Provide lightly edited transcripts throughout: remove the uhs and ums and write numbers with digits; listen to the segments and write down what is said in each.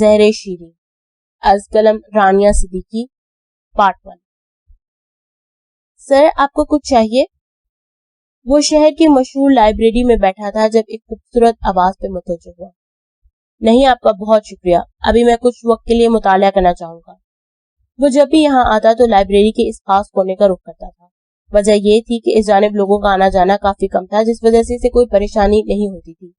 زہر شیریں از قلم رانیہ صدیقی پارٹ 1۔ سر آپ کو کچھ چاہیے؟ وہ شہر کی مشہور لائبریری میں بیٹھا تھا جب ایک خوبصورت آواز پہ متوجہ ہوا۔ نہیں، آپ کا بہت شکریہ، ابھی میں کچھ وقت کے لیے مطالعہ کرنا چاہوں گا۔ وہ جب بھی یہاں آتا تو لائبریری کے اس خاص کونے کا رخ کرتا تھا۔ وجہ یہ تھی کہ اس جانب لوگوں کا آنا جانا کافی کم تھا، جس وجہ سے اسے کوئی پریشانی نہیں ہوتی تھی۔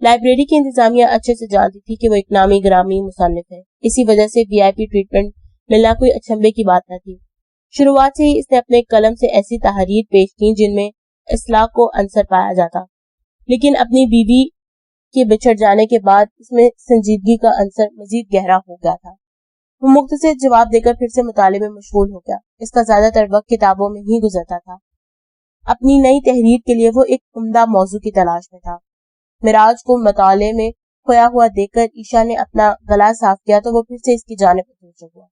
لائبریری کی انتظامیہ اچھے سے جانتی تھی کہ وہ ایک نامی گرامی مصنف ہے، اسی وجہ سے وی آئی پی ٹریٹمنٹ ملنا کوئی اچنبھے کی بات نہ تھی۔ شروعات سے ہی اس نے اپنے قلم سے ایسی تحریر پیش کی جن میں اصلاح کو عنصر پایا جاتا، لیکن اپنی بیوی کے بچھڑ جانے کے بعد اس میں سنجیدگی کا عنصر مزید گہرا ہو گیا تھا۔ وہ مختصر جواب دے کر پھر سے مطالعے میں مشغول ہو گیا۔ اس کا زیادہ تر وقت کتابوں میں ہی گزرتا تھا۔ اپنی نئی تحریر کے لیے وہ ایک عمدہ موضوع کی تلاش میں تھا۔ معراج کو مطالعے میں کھویا ہوا دیکھ کر عشاء نے اپنا گلا صاف کیا تو وہ پھر سے اس کی جانب متوجہ ہوا۔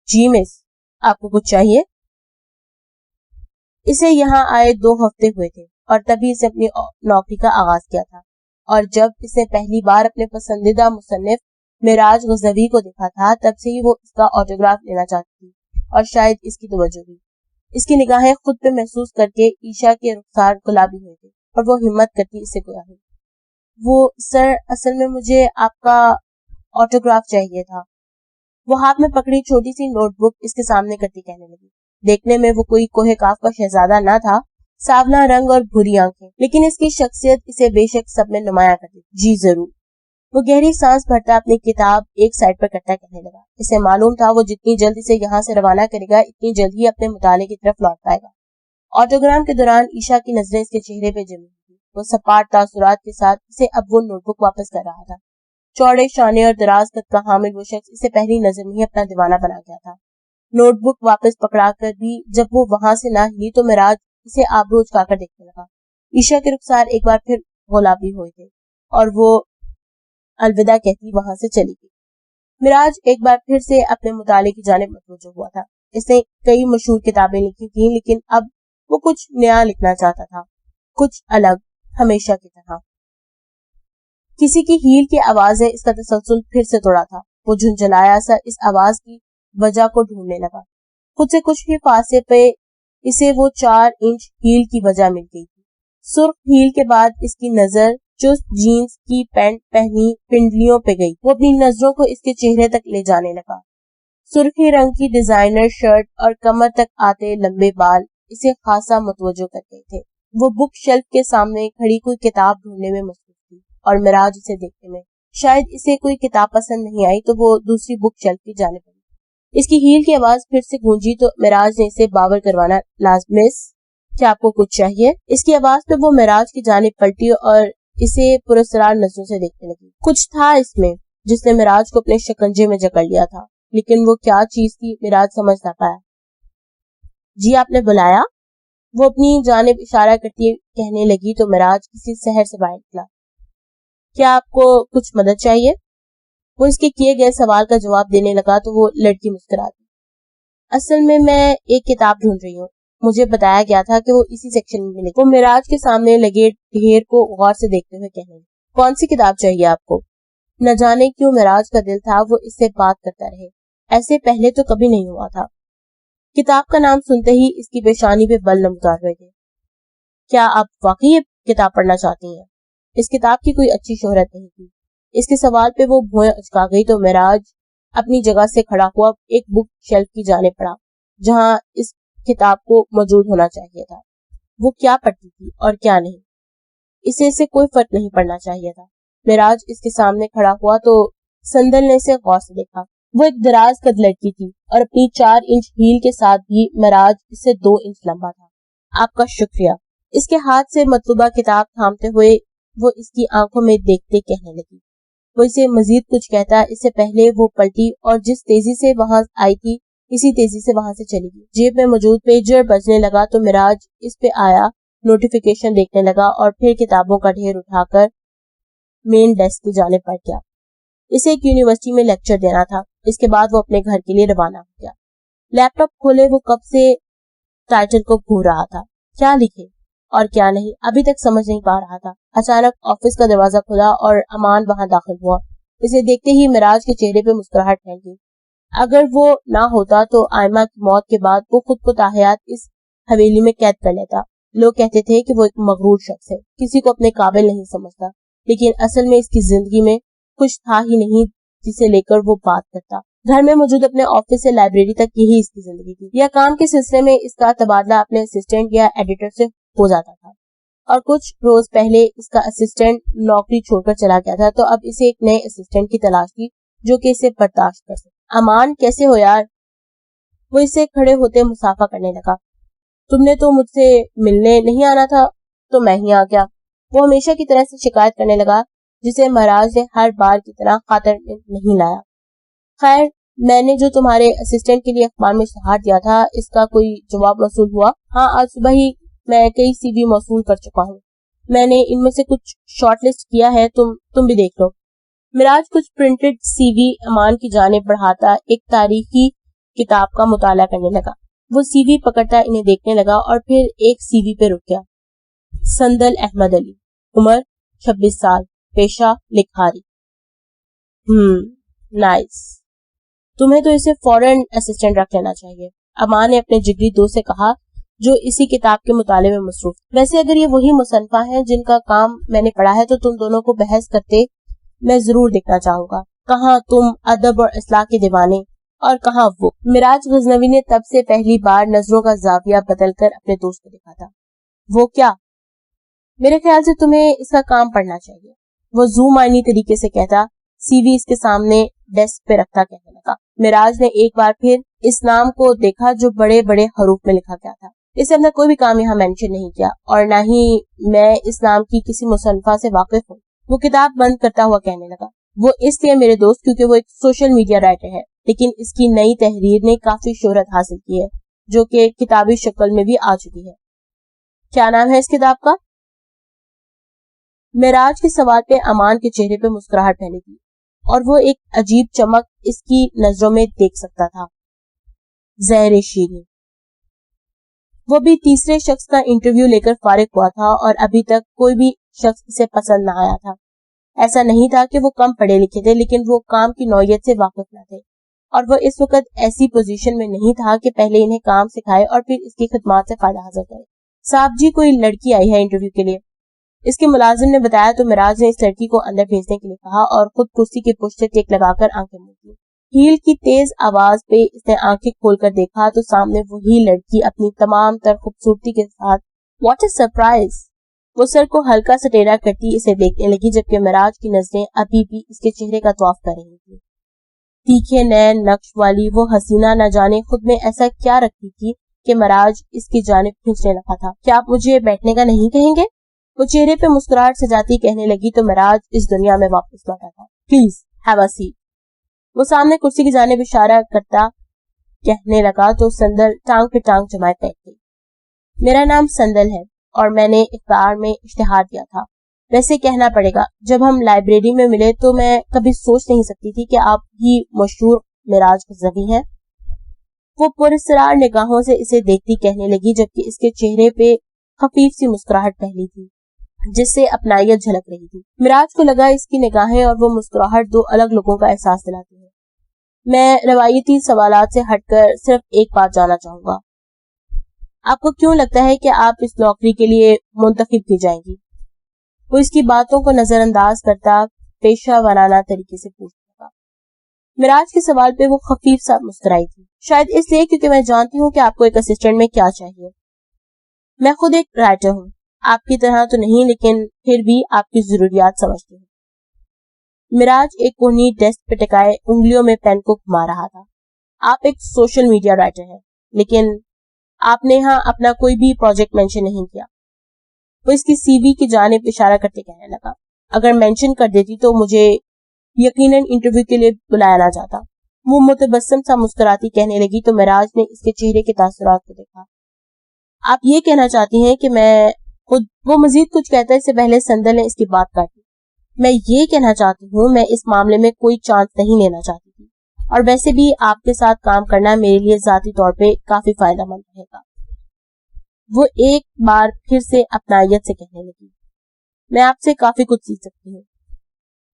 جی مس، آپ کو کچھ چاہیے؟ اسے یہاں آئے 2 ہفتے ہوئے تھے اور تبھی اسے اپنی نوکری کا آغاز کیا تھا، اور جب اس نے پہلی بار اپنے پسندیدہ مصنف معراج غزنوی کو دیکھا تھا تب سے ہی وہ اس کا آٹوگراف لینا چاہتی تھی، اور شاید اس کی توجہ بھی۔ اس کی نگاہیں خود پہ محسوس کر کے عشاء کے رخسار گلابی ہوئے تھے اور وہ ہمت کرتی اسے کہی، وہ سر، اصل میں مجھے آپ کا آٹوگراف چاہیے تھا۔ وہ ہاتھ میں پکڑی چھوٹی سی نوٹ بک اس کے سامنے کرتی کہنے لگی۔ دیکھنے میں وہ کوئی کوہ کاف کا شہزادہ نہ تھا، سانولا رنگ اور بھوری آنکھیں، لیکن اس کی شخصیت اسے بے شک سب میں نمایاں کرتی۔ جی ضرور۔ وہ گہری سانس بھرتا اپنی کتاب ایک سائڈ پر کرتا کہنے لگا۔ اسے معلوم تھا وہ جتنی جلد اسے یہاں سے روانہ کرے گا اتنی جلد ہی اپنے مطالعے کی طرف لوٹ پائے گا۔ آٹوگرام کے دوران عشاء کی نظریں اس کے چہرے پہ جمی ہوئی۔ وہ سپاٹ تاثرات کے ساتھ اسے اب وہ نوٹ بک واپس کر رہا تھا۔ چوڑے شانے اور دراز قد کا حامل وہ شخص اسے پہلی نظر میں ہی اپنا دیوانہ بنا گیا تھا۔ نوٹ بک واپس پکڑا کر بھی جب وہ وہاں سے نہ ہلی تو معراج اسے آبرو اچکا کر دیکھنے لگا۔ عشاء کے رخسار ایک بار پھر گلابی ہوئے تھے اور وہ الوداع کہتی وہاں سے چلی گئی۔ معراج ایک بار پھر سے اپنے مطالعے کی جانب متوجہ ہوا تھا۔ اس نے کئی مشہور کتابیں لکھی تھیں، لیکن اب وہ کچھ نیا لکھنا چاہتا تھا، کچھ الگ، ہمیشہ کی طرح۔ کسی کی ہیل کی آواز ہے اس کا تسلسل پھر سے توڑا تھا۔ وہ جھنجھلایا سا اس آواز کی وجہ کو ڈھونڈنے لگا۔ خود سے کچھ ہی فاصلے پہ اسے وہ 4 انچ ہیل کی وجہ مل گئی تھی۔ سرخ ہیل کے بعد اس کی نظر چست جینز کی پینٹ پہنی پنڈلیوں پہ گئی۔ وہ اپنی نظروں کو اس کے چہرے تک لے جانے لگا۔ سرخی رنگ کی ڈیزائنر شرٹ اور کمر تک آتے لمبے بال اسے خاصا متوجہ کر گئے تھے۔ وہ بک شیلف کے سامنے کھڑی کوئی کتاب ڈھونڈنے میں مصروف تھی اور معراج اسے دیکھنے میں۔ شاید اسے کوئی کتاب پسند نہیں آئی تو وہ دوسری بک شیلف کی جانب بڑھی۔ اس کی ہیل کی آواز پھر سے گونجی تو معراج نے اسے باور کروانا لازم۔ مس، کیا آپ کو کچھ چاہیے؟ اس کی آواز پہ وہ معراج کی جانب پلٹی اور اسے پراسرار نظروں سے دیکھنے لگی۔ کچھ تھا اس میں جس نے معراج کو اپنے شکنجے میں جکڑ لیا تھا، لیکن وہ کیا چیز تھی معراج سمجھ نہ پایا۔ جی آپ نے بلایا؟ وہ اپنی جانب اشارہ کرتی کہنے لگی تو معراج کسی سحر سے باہر نکلا۔ کیا آپ کو کچھ مدد چاہیے؟ وہ اس کے کیے گئے سوال کا جواب دینے لگا تو وہ لڑکی مسکرا دی۔ اصل میں ایک کتاب ڈھونڈ رہی ہوں، مجھے بتایا گیا تھا کہ وہ اسی سیکشن میں ملے۔ وہ معراج کے سامنے لگے ڈھیر کو غور سے دیکھتے ہوئے کہنے لگی۔ کون سی کتاب چاہیے آپ کو؟ نہ جانے کیوں معراج کا دل تھا وہ اس سے بات کرتا رہے، ایسے پہلے تو کبھی نہیں ہوا تھا۔ کتاب کا نام سنتے ہی اس کی پیشانی پہ بل نمودار ہوئے تھے۔ کیا آپ واقعی یہ کتاب پڑھنا چاہتی ہیں؟ اس کتاب کی کوئی اچھی شہرت نہیں تھی۔ اس کے سوال پہ وہ بھویں اچکا گئی تو معراج اپنی جگہ سے کھڑا ہوا ایک بک شیلف کی جانب پڑا جہاں اس کتاب کو موجود ہونا چاہیے تھا۔ وہ کیا پڑھتی تھی اور کیا نہیں، اسے کوئی فرق نہیں پڑنا چاہیے تھا۔ معراج اس کے سامنے کھڑا ہوا تو سندل نے اسے غور سے دیکھا۔ وہ ایک دراز قد لڑکی تھی اور اپنی 4 انچ ہیل کے ساتھ بھی معراج اس سے 2 انچ لمبا تھا۔ آپ کا شکریہ۔ اس کے ہاتھ سے مطلوبہ کتاب تھامتے ہوئے وہ اس کی آنکھوں میں دیکھتے کہنے لگی۔ وہ اسے مزید کچھ کہتا اس سے پہلے وہ پلٹی اور جس تیزی سے وہاں آئی تھی اسی تیزی سے وہاں سے چلی گئی۔ جیب میں موجود پیجر بجنے لگا تو معراج اس پہ آیا نوٹیفیکیشن دیکھنے لگا اور پھر کتابوں کا ڈھیر اٹھا کر مین ڈیسک کی جانب بڑھ گیا۔ اسے ایک یونیورسٹی میں لیکچر دینا تھا۔ اس کے بعد وہ اپنے گھر کے لیے روانہ ہو گیا۔ لیپ ٹاپ کھولے وہ کب سے ٹائٹل کو گھور رہا تھا، کیا لکھے اور کیا نہیں ابھی تک سمجھ نہیں پا رہا تھا۔ اچانک آفس کا دروازہ کھلا اور امان وہاں داخل ہوا۔ اسے دیکھتے ہی معراج کے چہرے پہ مسکراہٹ پھیل گئی. اگر وہ نہ ہوتا تو آئمہ کی موت کے بعد وہ خود کو تاحیات اس حویلی میں قید کر لیتا. لوگ کہتے تھے کہ وہ ایک مغرور شخص ہے, کسی کو اپنے قابل نہیں سمجھتا, لیکن اصل میں اس کی زندگی میں کچھ تھا ہی نہیں جسے لے کر وہ بات کرتا. گھر میں موجود اپنے آفس سے لائبریری تک یہی اس کی زندگی تھی. یا کام کے سلسلے میں اس کا تبادلہ اپنے اسسٹنٹ یا ایڈیٹر سے ہو جاتا تھا, اور کچھ روز پہلے اس کا اسسٹنٹ نوکری چھوڑ کر چلا گیا تھا, تو اب اسے ایک نئے اسسٹنٹ کی تلاش تھی جو کہ اسے برداشت کر سکے. امان, کیسے ہو یار؟ وہ اس سے کھڑے ہوتے مسافہ کرنے لگا. تم نے تو مجھ سے ملنے نہیں آنا تھا تو میں ہی آ گیا. وہ ہمیشہ کی طرح سے شکایت کرنے لگا جسے مہاراج نے ہر بار کی طرح خاطر نہیں لایا. خیر, میں نے جو تمہارے اسسٹنٹ کے لیے اخبار میں اشتہار دیا تھا اس کا کوئی جواب موصول ہوا؟ ہاں, آج صبح ہی میں کئی سی وی موصول کر چکا ہوں. میں نے ان میں سے کچھ شارٹ لسٹ کیا ہے, تم بھی دیکھ لو. معراج کچھ پرنٹڈ سی وی امان کی جانب بڑھاتا ایک تاریخی کتاب کا مطالعہ کرنے لگا. وہ سی وی پکڑتا انہیں دیکھنے لگا اور پھر ایک سی وی پہ رک گیا. سندل احمد علی, عمر 26 سال, پیشہ لکھاری. نائس, تمہیں تو اسے فورن اسسٹنٹ رکھ لینا چاہیے, امان نے اپنے جگری دوست سے کہا جو اسی کتاب کے مطالعے میں مصروف. ویسے اگر یہ وہی مصنفہ ہیں جن کا کام میں نے پڑھا ہے تو تم دونوں کو بحث کرتے میں ضرور دیکھنا چاہوں گا. کہاں تم ادب اور اصلاح کے دیوانے اور کہاں وہ. معراج غزنوی نے تب سے پہلی بار نظروں کا زاویہ بدل کر اپنے دوست کو دیکھا تھا. وہ کیا؟ میرے خیال سے تمہیں اس کا کام پڑھنا چاہیے, وہ زو معنی طریقے سے کہتا سی وی اس کے سامنے ڈیسک پہ رکھتا کہنے لگا. معراج نے ایک بار پھر اس نام کو دیکھا جو بڑے بڑے حروف میں لکھا گیا تھا. اسے اپنا کوئی بھی کام یہاں مینشن نہیں کیا اور نہ ہی میں اس نام کی کسی مصنفہ سے واقف ہوں. وہ کتاب بند کرتا ہوا کہنے لگا. وہ اس لیے میرے دوست کیونکہ وہ ایک سوشل میڈیا رائٹر ہے, لیکن اس کی نئی تحریر نے کافی شہرت حاصل کی ہے جو کہ کتابی شکل میں بھی آ چکی ہے. کیا نام ہے اس کتاب کا؟ معراج کے سوال پہ امان کے چہرے پہ مسکراہٹ پھیلی تھی اور وہ ایک عجیب چمک اس کی نظروں میں دیکھ سکتا تھا. زہر شیریں. وہ بھی تیسرے شخص کا انٹرویو لے کر فارغ ہوا تھا اور ابھی تک کوئی بھی شخص اسے پسند نہ آیا تھا. ایسا نہیں تھا کہ وہ کم پڑھے لکھے تھے, لیکن وہ کام کی نوعیت سے واقف نہ تھے اور وہ اس وقت ایسی پوزیشن میں نہیں تھا کہ پہلے انہیں کام سکھائے اور پھر اس کی خدمات سے فائدہ حاصل کرے. صاحب جی, کوئی لڑکی آئی ہے انٹرویو کے لیے, اس کے ملازم نے بتایا. تو معراج نے اس لڑکی کو اندر بھیجنے کے لیے کہا اور خود کرسی کے پشت سے ٹیک لگا کر آنکھیں موند لی. ہیل کی تیز آواز پہ اس نے آنکھیں کھول کر دیکھا تو سامنے وہی لڑکی اپنی تمام تر خوبصورتی کے ساتھ واٹ اے سرپرائز وہ سر کو ہلکا سا ٹیڑھا کرتی اسے دیکھنے لگی, جبکہ معراج کی نظریں ابھی بھی اس کے چہرے کا طواف کر رہی تھی. تیکھے نین نقش والی وہ حسینہ نہ جانے خود میں ایسا کیا رکھتی تھی کہ معراج اس کی جانب کھینچنے لگا تھا. کیا آپ مجھے بیٹھنے کا نہیں کہیں گے؟ وہ چہرے پہ مسکراہٹ سجاتی کہنے لگی تو معراج اس دنیا میں واپس لوٹا تھا. Please have a seat. وہ سامنے کرسی کی جانب اشارہ کرتا کہنے لگا تو سندل ٹانگ پہ ٹانگ جمائے بیٹھ گئی. میرا نام سندل ہے اور میں نے اخبار میں اشتہار دیا تھا. ویسے کہنا پڑے گا جب ہم لائبریری میں ملے تو میں کبھی سوچ نہیں سکتی تھی کہ آپ ہی مشہور معراج غزنوی ہیں. وہ پراسرار نگاہوں سے اسے دیکھتی کہنے لگی جبکہ اس کے چہرے پہ خفیف سی مسکراہٹ پھیلی تھی جس سے اپنائیت جھلک رہی تھی. معراج کو لگا اس کی نگاہیں اور وہ مسکراہٹ دو الگ لوگوں کا احساس دلاتی ہے. میں روایتی سوالات سے ہٹ کر صرف ایک بات جاننا چاہوں گا, آپ کو کیوں لگتا ہے کہ آپ اس نوکری کے لیے منتخب کی جائیں گی؟ وہ اس کی باتوں کو نظر انداز کرتا پیشہ ورانہ طریقے سے پوچھتا تھا. معراج کے سوال پہ وہ خفیف سا مسکرائی تھی. شاید اس لیے کیونکہ میں جانتی ہوں کہ آپ کو ایک اسسٹنٹ میں کیا چاہیے. میں خود ایک رائٹر ہوں, آپ کی طرح تو نہیں, لیکن پھر بھی آپ کی ضروریات سمجھتی ہوں. معراج ایک کونی ڈیسک پہ ٹکائے انگلیوں میں پین کو گھما رہا تھا. آپ ایک سوشل میڈیا رائٹر ہیں, لیکن آپ نے یہاں اپنا کوئی بھی پروجیکٹ مینشن نہیں کیا. وہ اس کی سی وی کی جانب اشارہ کرتے کہنے لگا. اگر مینشن کر دیتی تو مجھے یقیناً انٹرویو کے لیے بلایا نہ جاتا. وہ متبسم سا مسکراتی کہنے لگی تو معراج نے اس کے چہرے کے تاثرات کو دیکھا. آپ یہ کہنا چاہتی ہیں کہ میں خود. وہ مزید کچھ کہتا ہے اس سے پہلے سندل نے اس کی بات کاٹی. میں یہ کہنا چاہتی ہوں میں اس معاملے میں کوئی چانس نہیں لینا چاہتی تھی, اور ویسے بھی آپ کے ساتھ کام کرنا میرے لیے ذاتی طور پہ کافی فائدہ مند رہے گا. وہ ایک بار پھر سے اپنائیت سے کہنے لگی. میں آپ سے کافی کچھ سیکھ سکتی ہوں.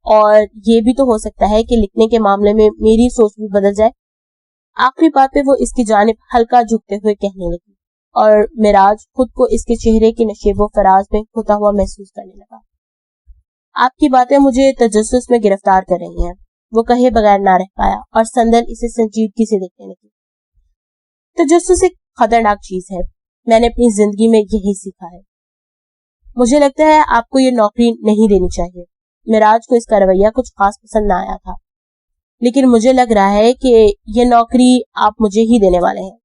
اور یہ بھی تو ہو سکتا ہے کہ لکھنے کے معاملے میں میری سوچ بھی بدل جائے. آخری بات پہ وہ اس کی جانب ہلکا جھکتے ہوئے کہنے لگی اور معراج خود کو اس کے چہرے کی نشیب و فراز میں کھوتا ہوا محسوس کرنے لگا. آپ کی باتیں مجھے تجسس میں گرفتار کر رہی ہیں. وہ کہے بغیر نہ رہ پایا اور سندل اسے سنجیدگی سے دیکھنے لگی. تجسس ایک خطرناک چیز ہے. میں نے اپنی زندگی میں یہی سیکھا ہے. مجھے لگتا ہے آپ کو یہ نوکری نہیں دینی چاہیے. معراج کو اس کا رویہ کچھ خاص پسند نہ آیا تھا، لیکن مجھے لگ رہا ہے کہ یہ نوکری آپ مجھے ہی دینے والے ہیں.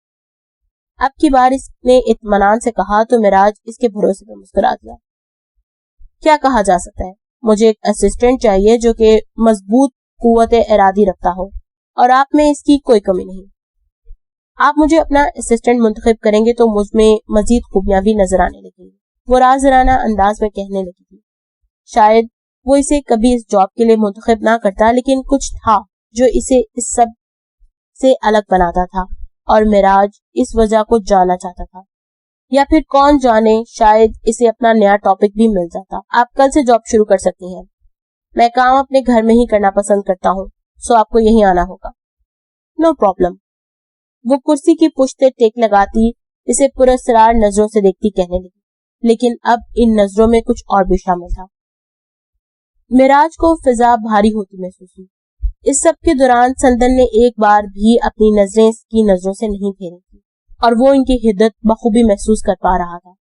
اب کی بار اس نے اطمینان سے کہا تو معراج اس کے بھروسے پہ مسکرا دیا. کیا کہا جا سکتا ہے؟ مجھے ایک اسسٹنٹ چاہیے جو کہ مضبوط قوت ارادی رکھتا ہو، اور آپ میں اس کی کوئی کمی نہیں. آپ مجھے اپنا اسسٹنٹ منتخب کریں گے تو مجھ میں مزید خوبیاں بھی نظر آنے لگیں گی. وہ رازدارانہ انداز میں کہنے لگی تھی. شاید وہ اسے کبھی اس جاب کے لیے منتخب نہ کرتا، لیکن کچھ تھا جو اسے اس سب سے الگ بناتا تھا، اور معراج اس وجہ کو جاننا چاہتا تھا. یا پھر کون جانے شاید اسے اپنا نیا ٹاپک بھی مل جاتا. آپ کل سے جاب شروع کر سکتی ہیں. میں کام اپنے گھر میں ہی کرنا پسند کرتا ہوں، سو آپ کو یہیں آنا ہوگا. No problem. وہ کرسی کی پشت ٹیک لگاتی اسے پراسرار نظروں سے دیکھتی کہنے لگی، لیکن اب ان نظروں میں کچھ اور بھی شامل تھا. معراج کو فضا بھاری ہوتی محسوس ہوئی. اس سب کے دوران سندل نے ایک بار بھی اپنی نظریں اس کی نظروں سے نہیں پھیری تھی، اور وہ ان کی حدت بخوبی محسوس کر پا رہا تھا.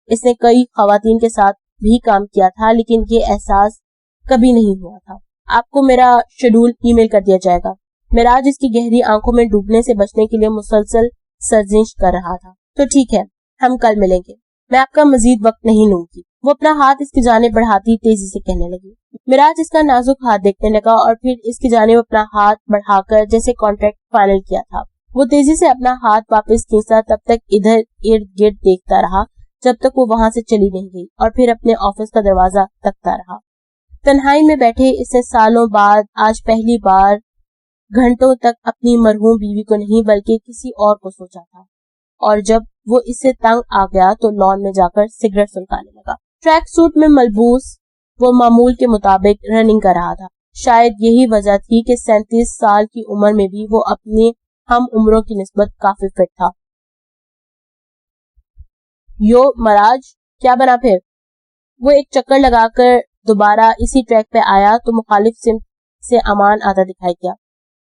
اس نے کئی خواتین کے ساتھ بھی کام کیا تھا، لیکن یہ احساس کبھی نہیں ہوا تھا. آپ کو میرا شیڈول ای میل کر دیا جائے گا. معراج اس کی گہری آنکھوں میں ڈوبنے سے بچنے کے لیے مسلسل سرزنش کر رہا تھا. تو ٹھیک ہے، ہم کل ملیں گے. میں آپ کا مزید وقت نہیں لوں گی. وہ اپنا ہاتھ اس کی جانب بڑھاتی تیزی سے کہنے لگی. معراج اس کا نازک ہاتھ دیکھنے لگا اور پھر اس کی جانب اپنا ہاتھ بڑھا کر جیسے کانٹریکٹ فائنل کیا تھا. وہ تیزی سے اپنا ہاتھ واپس کھینچا، تب تک ادھر ارد گرد دیکھتا رہا جب تک وہ وہاں سے چلی نہیں گئی، اور پھر اپنے آفس کا دروازہ تکتا رہا. تنہائی میں بیٹھے اس نے سالوں بعد آج پہلی بار گھنٹوں تک اپنی مرحوم بیوی کو نہیں بلکہ کسی اور کو سوچا تھا. اور جب وہ اس سے تنگ آ گیا تو لان میں جا کر سگریٹ سلگانے لگا. ٹریک سوٹ میں ملبوس وہ معمول کے مطابق رننگ کر رہا تھا. شاید یہی وجہ تھی کہ 37 سال کی عمر میں بھی وہ اپنے ہم عمروں کی نسبت کافی فٹ تھا. یو معراج، کیا بنا پھر؟ وہ ایک چکر لگا کر دوبارہ اسی ٹریک پہ آیا تو مخالف سمت سے امان آتا دکھائی دیا.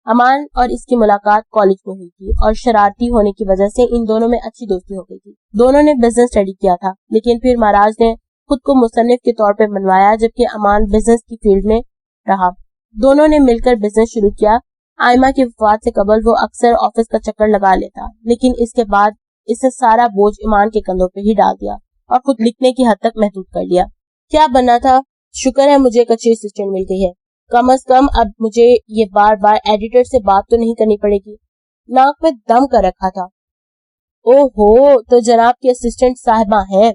امان اور اس کی ملاقات کالج میں ہوئی تھی، اور شرارتی ہونے کی وجہ سے ان دونوں میں اچھی دوستی ہو گئی تھی. دونوں نے بزنس اسٹڈی کیا تھا، لیکن پھر معراج نے خود کو مصنف کے طور پہ منوایا جبکہ امان بزنس کی فیلڈ میں رہا. دونوں نے مل کر بزنس شروع کیا. آئمہ کی وفات سے قبل وہ اکثر آفس کا چکر لگا لیتا، لیکن اس کے بعد اس نے سارا بوجھ ایمان کے کندھوں پہ ہی ڈال دیا اور خود لکھنے کی حد تک محدود کر لیا. کیا بننا تھا؟ شکر ہے مجھے ایک اچھی اسسٹنٹ مل گئی ہے. کم از کم اب مجھے یہ بار بار ایڈیٹر سے بات تو نہیں کرنی پڑے گی. ناک میں دم کر رکھا تھا. او ہو، تو جناب کی اسسٹنٹ صاحبہ ہیں.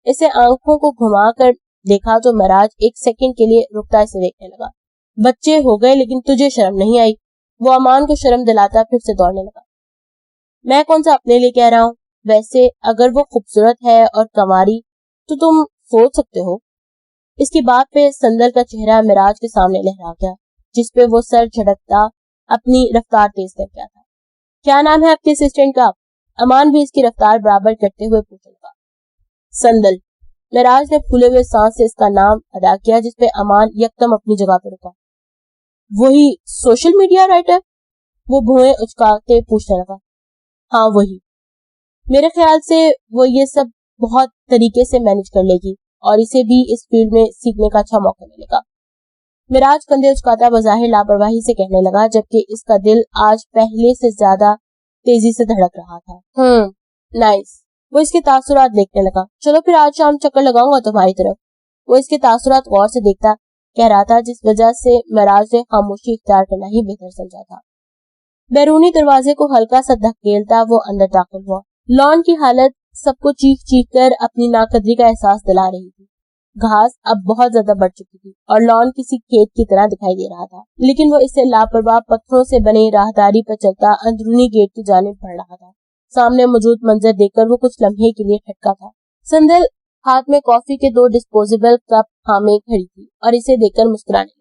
اسے آنکھوں کو گھما کر دیکھا تو معراج ایک سیکنڈ کے لیے رکتا اسے دیکھنے لگا. بچے ہو گئے لیکن تجھے شرم نہیں آئی. وہ امان کو شرم دلاتا پھر سے دوڑنے لگا. میں کون سا اپنے لیے کہہ رہا ہوں. ویسے اگر وہ خوبصورت ہے اور کنواری تو تم سوچ سکتے ہو. اس کی بات پہ سندر کا چہرہ معراج کے سامنے لہرا گیا، جس پہ وہ سر جھٹکتا اپنی رفتار تیز کر گیا تھا. کیا نام ہے آپ کے اسسٹنٹ کا؟ امان بھی اس کی رفتار برابر کرتے ہوئے پوچھنے لگا. سندل. معراج نے پھولے ہوئے سانس سے اس کا نام ادا کیا، جس پہ امان یکدم اپنی جگہ پہ رکا. وہی سوشل میڈیا رائٹر؟ وہ بھویں اچکاتے پوچھنے لگا. ہاں وہی. میرے خیال سے وہ یہ سب بہت طریقے سے مینج کر لے گی اور اسے بھی اس فیلڈ میں سیکھنے کا اچھا موقع ملے گا. معراج کندھے اچکاتا بظاہر لاپرواہی سے کہنے لگا، جبکہ اس کا دل آج پہلے سے زیادہ تیزی سے دھڑک رہا تھا. نائس. وہ اس کے تاثرات دیکھنے لگا. چلو پھر آج شام چکر لگاؤں گا تمہاری طرف. وہ اس کے تاثرات غور سے دیکھتا کہہ رہا تھا، جس وجہ سے معراج نے خاموشی اختیار کرنا ہی بہتر سمجھا تھا. بیرونی دروازے کو ہلکا سا دھکیلتا وہ اندر داخل ہوا. لان کی حالت سب کو چیخ چیخ کر اپنی ناقدری کا احساس دلا رہی تھی. گھاس اب بہت زیادہ بڑھ چکی تھی اور لان کسی کھیت کی طرح دکھائی دے رہا تھا، لیکن وہ اس سے لاپرواہ پتھروں سے بنے راہداری پر چلتا اندرونی گیٹ کی جانب بڑھ رہا تھا. سامنے موجود منظر دیکھ کر وہ کچھ لمحے کے لیے ٹھٹکا تھا. سندل ہاتھ میں کافی کے 2 ڈسپوزیبل کپ تھامے کھڑی تھی اور اسے دیکھ کر مسکرانے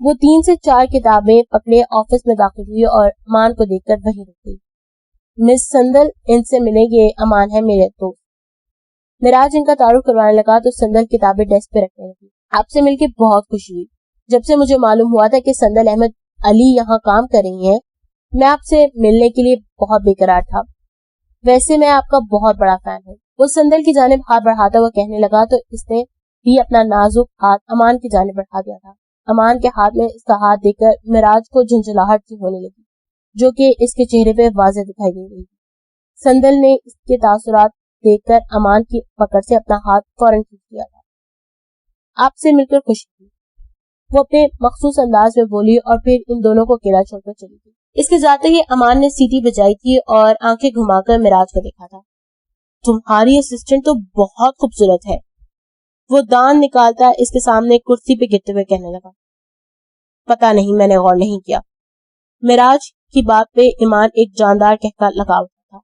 وہ 3 سے 4 کتابیں پکڑے آفس میں داخل ہوئی اور امان کو دیکھ کر وہیں رک گئی. مس سندل، ان سے ملیں گے، امان ہے میرے دوست. معراج ان کا تعارف کروانے لگا تو سندل کتابیں ڈیسک پہ رکھنے لگی. آپ سے مل کے بہت خوشی ہوئی. جب سے مجھے معلوم ہوا تھا کہ سندل احمد علی یہاں کام کر رہی ہیں، میں آپ سے ملنے کے لیے بہت بے قرار تھا. ویسے میں آپ کا بہت بڑا فین ہوں. وہ سندل کی جانب ہاتھ بڑھاتا ہوا کہنے لگا تو اس نے بھی اپنا نازک ہاتھ امان کی جانب بڑھا دیا تھا. امان کے ہاتھ میں اس کا ہاتھ دیکھ کر معراج کو جھنجھلاہٹ سی ہونے لگی، جو کہ اس کے چہرے پہ واضح دکھائی دے رہی تھی. سندل نے اس کے تاثرات دیکھ کر امان کی پکڑ سے اپنا ہاتھ فوراً کھینچ لیا تھا. آپ سے مل کر خوشی ہوئی، وہ اپنے مخصوص انداز میں بولی اور پھر ان دونوں کو اکیلا چھوڑ کر چلی گئی. اس کے جاتے ہی امان نے سیٹی بجائی تھی اور آنکھیں گھما کر معراج کو دیکھا تھا. تمہاری اسسٹنٹ تو بہت خوبصورت ہے. وہ دان نکالتا اس کے سامنے کرسی پہ گرتے ہوئے کہنے لگا. پتا نہیں، میں نے غور نہیں کیا. معراج کی بات پہ ایمان ایک جاندار کہکا لگا اٹھا تھا.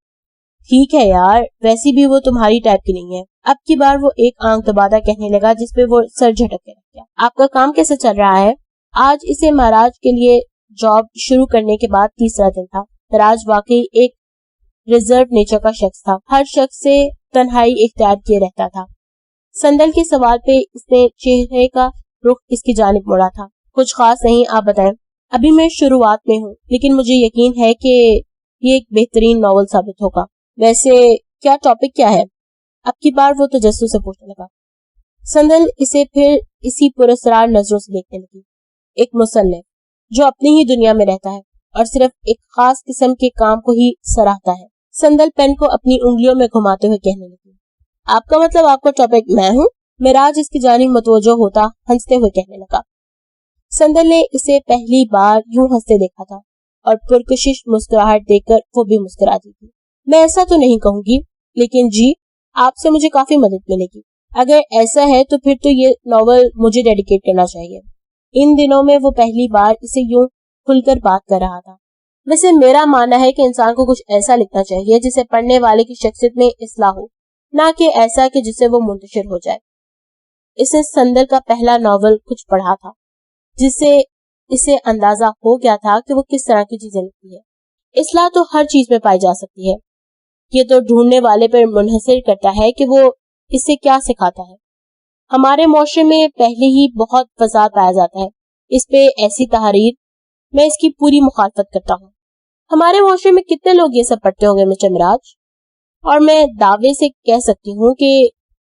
ٹھیک ہے یار، ویسی بھی وہ تمہاری ٹائپ کی نہیں ہے. اب کی بار وہ ایک آنکھ دباتا کہنے لگا جس پہ وہ سر جھٹک کے رکھ گیا. آپ کا کام کیسے چل رہا ہے؟ آج اسے معراج کے لیے جاب شروع کرنے کے بعد تیسرا دن تھا. معراج واقعی ایک ریزرو نیچر کا شخص تھا. ہر شخص سے تنہائی اختیار کیے رہتا تھا. سندل کے سوال پہ اس نے چہرے کا رخ اس کی جانب موڑا تھا. کچھ خاص نہیں، آپ بتائیں. ابھی میں شروعات میں ہوں، لیکن مجھے یقین ہے کہ یہ ایک بہترین ناول ثابت ہوگا. ویسے کیا ٹاپک کیا ہے؟ اب کی بار وہ تجسس سے پوچھنے لگا. سندل اسے پھر اسی پراسرار نظروں سے دیکھنے لگی. ایک مصنف جو اپنی ہی دنیا میں رہتا ہے اور صرف ایک خاص قسم کے کام کو ہی سراہتا ہے. سندل پین کو اپنی انگلیوں میں گھماتے ہوئے کہنے لگی. آپ کا مطلب آپ کا ٹاپک میں ہوں؟ معراج اس کی جانب متوجہ ہوتا ہنستے ہوئے کہنے لگا. سندل نے اسے پہلی بار یوں ہنستے دیکھا تھا اور پرکشش مسکراہٹ دیکھ کر وہ بھی مسکرا دی تھی. میں ایسا تو نہیں کہوں گی، لیکن جی آپ سے مجھے کافی مدد ملے گی. اگر ایسا ہے تو پھر تو یہ ناول مجھے ڈیڈیکیٹ کرنا چاہیے. ان دنوں میں وہ پہلی بار اسے یوں کھل کر بات کر رہا تھا. ویسے میرا ماننا ہے کہ انسان کو کچھ ایسا لکھنا چاہیے جسے پڑھنے والے کی شخصیت میں اصلاح ہو، نہ کہ ایسا کہ جس سے وہ منتشر ہو جائے. اسے سندل کا پہلا ناول کچھ پڑھا تھا جس سے اسے اندازہ ہو گیا تھا کہ وہ کس طرح کی چیزیں لکھتی ہے. اصلاح تو ہر چیز میں پائی جا سکتی ہے. یہ تو ڈھونڈنے والے پر منحصر کرتا ہے کہ وہ اسے کیا سکھاتا ہے. ہمارے معاشرے میں پہلے ہی بہت فساد پایا جاتا ہے. اس پہ ایسی تحریر، میں اس کی پوری مخالفت کرتا ہوں. ہمارے معاشرے میں کتنے لوگ یہ سب پڑھتے ہوں گے مسٹر معراج؟ اور میں دعوے سے کہہ سکتی ہوں کہ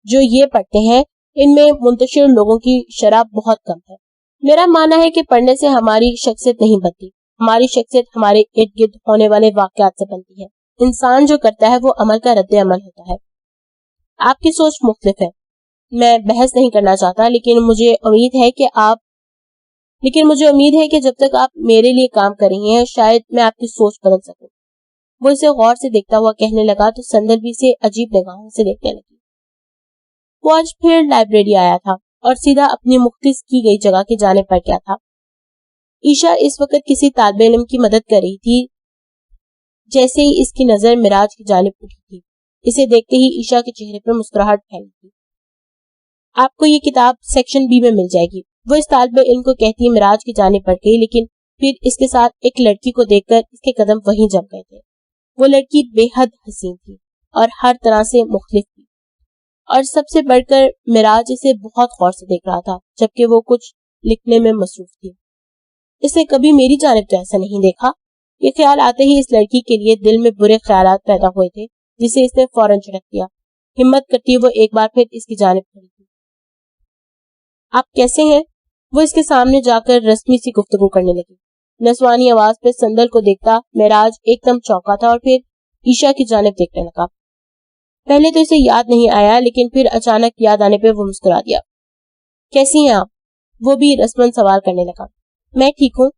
جو یہ پڑھتے ہیں ان میں منتشر لوگوں کی شرح بہت کم ہے. میرا ماننا ہے کہ پڑھنے سے ہماری شخصیت نہیں بنتی، ہماری شخصیت ہمارے ارد گرد ہونے والے واقعات سے بنتی ہے. انسان جو کرتا ہے وہ عمل کا رد عمل ہوتا ہے. آپ کی سوچ مختلف ہے، میں بحث نہیں کرنا چاہتا، لیکن مجھے امید ہے کہ جب تک آپ میرے لیے کام کر رہی ہیں شاید میں آپ کی سوچ بدل سکوں. وہ اسے غور سے دیکھتا ہوا کہنے لگا تو سندل بھی اسے عجیب نگاہوں سے دیکھنے لگی. وہ آج پھر لائبریری آیا تھا اور سیدھا اپنی مختص کی گئی جگہ کی جانب پر گیا تھا. عشا اس وقت کسی طالب علم کی مدد کر رہی تھی. جیسے ہی اس کی نظر معراج کی جانب اٹھی تھی، اسے دیکھتے ہی عشا کے چہرے پر مسکراہٹ پھیلی تھی. آپ کو یہ کتاب سیکشن بی میں مل جائے گی، وہ اس طالب علم کو کہتی معراج کی جانب بڑھ گئی، لیکن پھر اس کے ساتھ ایک لڑکی کو دیکھ کر اس کے قدم وہیں جم گئے تھے. وہ لڑکی بے حد حسین تھی اور ہر طرح سے مختلف تھی، اور سب سے بڑھ کر معراج اسے بہت غور سے دیکھ رہا تھا جبکہ وہ کچھ لکھنے میں مصروف تھی. اس نے کبھی میری جانب تو ایسا نہیں دیکھا. یہ خیال آتے ہی اس لڑکی کے لیے دل میں برے خیالات پیدا ہوئے تھے جسے اس نے فوراً جھڑک دیا. ہمت کرتی وہ ایک بار پھر اس کی جانب کھڑی تھی. آپ کیسے ہیں؟ وہ اس کے سامنے جا کر رسمی سی گفتگو کرنے لگی. نسوانی آواز پہ سندل کو دیکھتا معراج ایک دم چونکا تھا اور پھر عشا کی جانب دیکھنے لگا. پہلے تو اسے یاد نہیں آیا، لیکن پھر اچانک یاد آنے پہ وہ مسکرا دیا. کیسی ہیں آپ؟ وہ بھی رسمن سوال کرنے لگا. میں ٹھیک ہوں.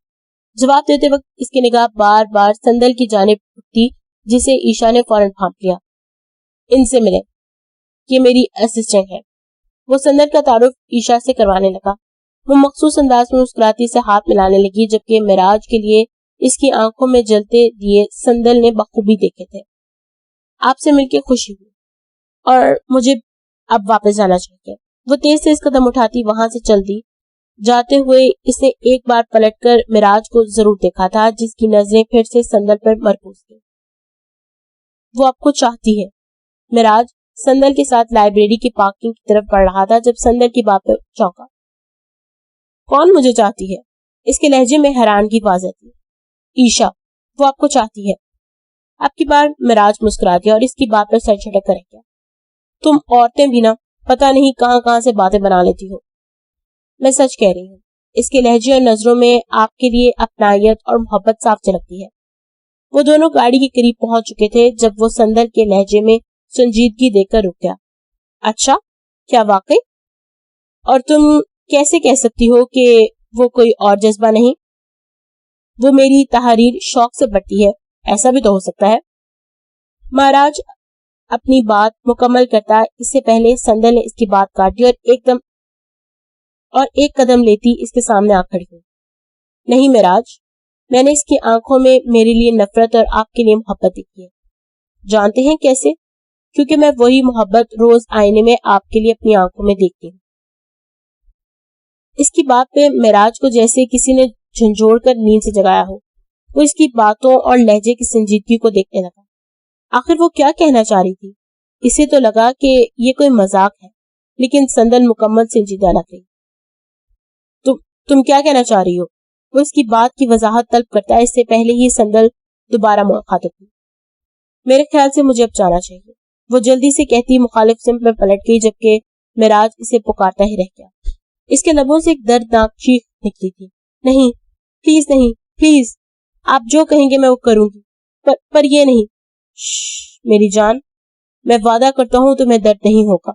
جواب دیتے وقت اس کی نگاہ بار بار سندل کی جانب اٹھتی جسے عشا نے فوراً بھانپ لیا. ان سے ملے، یہ میری اسسٹنٹ ہے. وہ سندل کا تعارف عشا سے کروانے لگا. وہ مخصوص انداز میں مسکراتی سے ہاتھ ملانے لگی جبکہ معراج کے لیے اس کی آنکھوں میں جلتے دیے سندل نے بخوبی دیکھے تھے. آپ سے مل کے خوشی ہوئی اور مجھے اب واپس جانا چاہیے. وہ تیز سے اس قدم اٹھاتی وہاں سے چل دی جاتے ہوئے اس نے ایک بار پلٹ کر معراج کو ضرور دیکھا تھا، جس کی نظریں پھر سے سندل پر مرکوز تھیں۔ وہ آپ کو چاہتی ہے۔ معراج سندل کے ساتھ لائبریری کی پارکنگ کی طرف بڑھ رہا تھا جب سندل کی بات پر چونکا۔ کون مجھے چاہتی ہے؟ اس کے لہجے میں حیرانگی واضح تھی۔ ایشا، وہ آپ کو چاہتی ہے۔ اب کی بار معراج مسکرا دیا اور اس کی بات پر سر جھٹک کر رہ گیا۔ تم عورتیں بھی نا پتہ نہیں کہاں کہاں سے باتیں بنا لیتی ہو۔ میں سچ کہہ رہی ہوں۔ اس کے لہجے اور نظروں میں آپ کے لیے اپنائیت اور محبت صاف جھلکتی ہے۔ وہ دونوں گاڑی کے قریب پہنچ چکے تھے جب وہ سندل کے لہجے میں سنجیدگی دے کر رک گیا۔ اچھا، کیا واقعی؟ اور تم کیسے کہہ سکتی ہو کہ وہ کوئی اور جذبہ نہیں؟ وہ میری تحریر شوق سے پڑھتی ہے، ایسا بھی تو ہو سکتا ہے۔ مہاراج اپنی بات مکمل کرتا اس سے پہلے سندل نے اس کی بات کاٹ دی اور ایک قدم لیتی اس کے سامنے آ کھڑی ہوئی۔ نہیں معراج، میں نے اس کی آنکھوں میں میرے لیے نفرت اور آپ کے لیے محبت دیکھی ہے۔ جانتے ہیں کیسے؟ کیونکہ میں وہی محبت روز آئینے میں آپ کے لیے اپنی آنکھوں میں دیکھتی ہوں۔ اس کی بات پہ معراج کو جیسے کسی نے جھنجھوڑ کر نیند سے جگایا ہو۔ وہ اس کی باتوں اور لہجے کی سنجیدگی کو دیکھنے لگا۔ آخر وہ کیا کہنا چاہ رہی تھی؟ اسے تو لگا کہ یہ کوئی مذاق ہے، لیکن سندل مکمل سنجیدہ لگ رہی۔ تم کیا کہنا چاہ رہی ہو؟ وہ اس کی بات کی وضاحت طلب کرتا ہے اس سے پہلے ہی سندل دوبارہ مخاطب ہوئی۔ میرے خیال سے مجھے اب جانا چاہیے، وہ جلدی سے کہتی مخالف سمت میں پلٹ گئی جبکہ معراج اسے پکارتا ہی رہ گیا۔ اس کے لبوں سے ایک دردناک چیخ نکلی تھی۔ نہیں، پلیز نہیں، پلیز، آپ جو کہیں گے میں وہ کروں گی، پر یہ نہیں۔ میری جان، میں وعدہ کرتا ہوں تمہیں درد نہیں ہوگا۔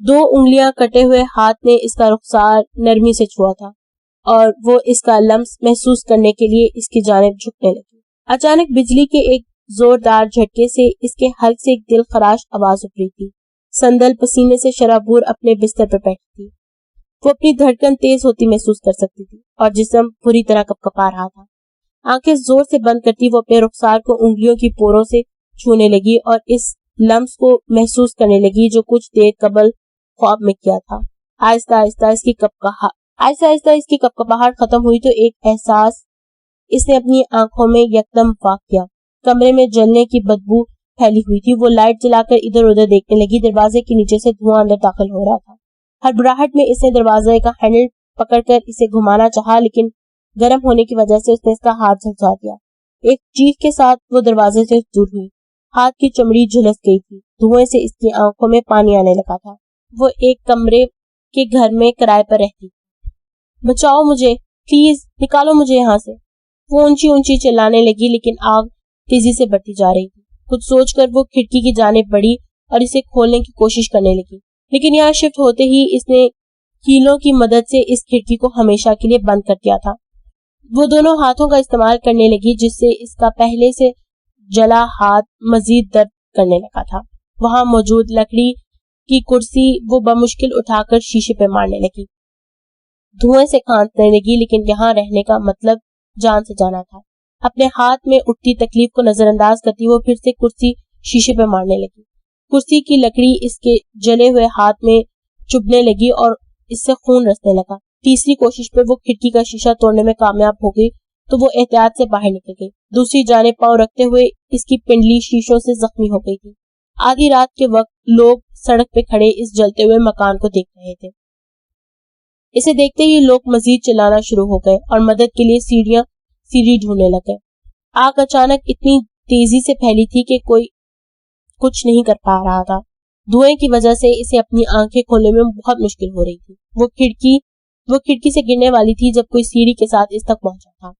2 انگلیاں کٹے ہوئے ہاتھ نے اس کا رخسار نرمی سے چھوا تھا اور وہ اس کا لمس محسوس کرنے کے لیے اس کی جانب جھکنے لگی۔ اچانک بجلی کے ایک زوردار جھٹکے سے اس کے حلق سے ایک دل خراش آواز اٹھ رہی تھی۔ سندل پسینے سے شرابور اپنے بستر پر بیٹھی تھی۔ وہ اپنی دھڑکن تیز ہوتی محسوس کر سکتی تھی اور جسم بری طرح کپکپا رہا تھا۔ آنکھیں زور سے بند کرتی وہ اپنے رخسار کو انگلیوں کی پوروں سے چھونے لگی اور اس لمس کو محسوس کرنے لگی جو کچھ دیر قبل خواب میں کیا تھا۔ آہستہ آہستہ اس کی کپکپاہٹ ختم ہوئی تو ایک احساس اس نے اپنی آنکھوں میں یکدم واقع کیا۔ کمرے میں جلنے کی بدبو پھیلی ہوئی تھی۔ وہ لائٹ جلا کر ادھر ادھر دیکھنے لگی۔ دروازے کے نیچے سے دھواں اندر داخل ہو رہا تھا۔ ہڑبڑاہٹ میں اس نے دروازے کا ہینڈل پکڑ کر اسے گھمانا چاہا، لیکن گرم ہونے کی وجہ سے اس نے اس کا ہاتھ جھنجھا دیا۔ ایک چیخ کے ساتھ وہ دروازے سے دور ہوئی۔ ہاتھ کی چمڑی جھلس گئی تھی۔ دھوئیں سے اس کی آنکھوں میں پانی آنے لگا تھا۔ وہ ایک کمرے کے گھر میں کرائے پر رہتی۔ بچاؤ مجھے، پلیز نکالو مجھے یہاں سے، وہ اونچی اونچی چلانے لگی، لیکن آگ تیزی سے بڑھتی جا رہی تھی۔ کچھ سوچ کر وہ کھڑکی کی جانب بڑھی اور اسے کھولنے کی کوشش کرنے لگی، لیکن یہاں شفٹ ہوتے ہی اس نے کیلوں کی مدد سے اس کھڑکی کو ہمیشہ کے لیے بند کر دیا تھا۔ وہ دونوں ہاتھوں کا استعمال کرنے لگی جس سے اس کا پہلے سے جلا ہاتھ مزید درد کرنے لگا تھا۔ وہاں موجود لکڑی کی کرسی وہ بمشکل اٹھا کر شیشے پہ مارنے لگی، دھوئیں سے کھانسنے لگی، لیکن یہاں رہنے کا مطلب جان سے جانا تھا۔ اپنے ہاتھ میں اٹھتی تکلیف کو نظر انداز کرتی وہ پھر سے کرسی شیشے پہ مارنے لگی۔ کرسی کی لکڑی اس کے جلے ہوئے ہاتھ میں چبھنے لگی اور اس سے خون رسنے لگا۔ تیسری کوشش پہ وہ کھڑکی کا شیشہ توڑنے میں کامیاب ہو گئی تو وہ احتیاط سے باہر نکل گئی۔ دوسری جانب پاؤں رکھتے ہوئے اس کی پنڈلی شیشوں سے زخمی ہو گئی تھی۔ آدھی رات کے وقت لوگ سڑک پہ کھڑے اس جلتے ہوئے مکان کو دیکھ رہے تھے۔ اسے دیکھتے ہی لوگ مزید چلانا شروع ہو گئے اور مدد کے لیے سیڑھی ڈھونڈنے لگے۔ آگ اچانک اتنی تیزی سے پھیلی تھی کہ کوئی کچھ نہیں کر پا رہا تھا۔ دھوئیں کی وجہ سے اسے اپنی آنکھیں کھولنے میں بہت مشکل ہو رہی تھی۔ وہ کھڑکی سے گرنے والی تھی جب کوئی سیڑھی کے ساتھ اس تک پہنچا تھا۔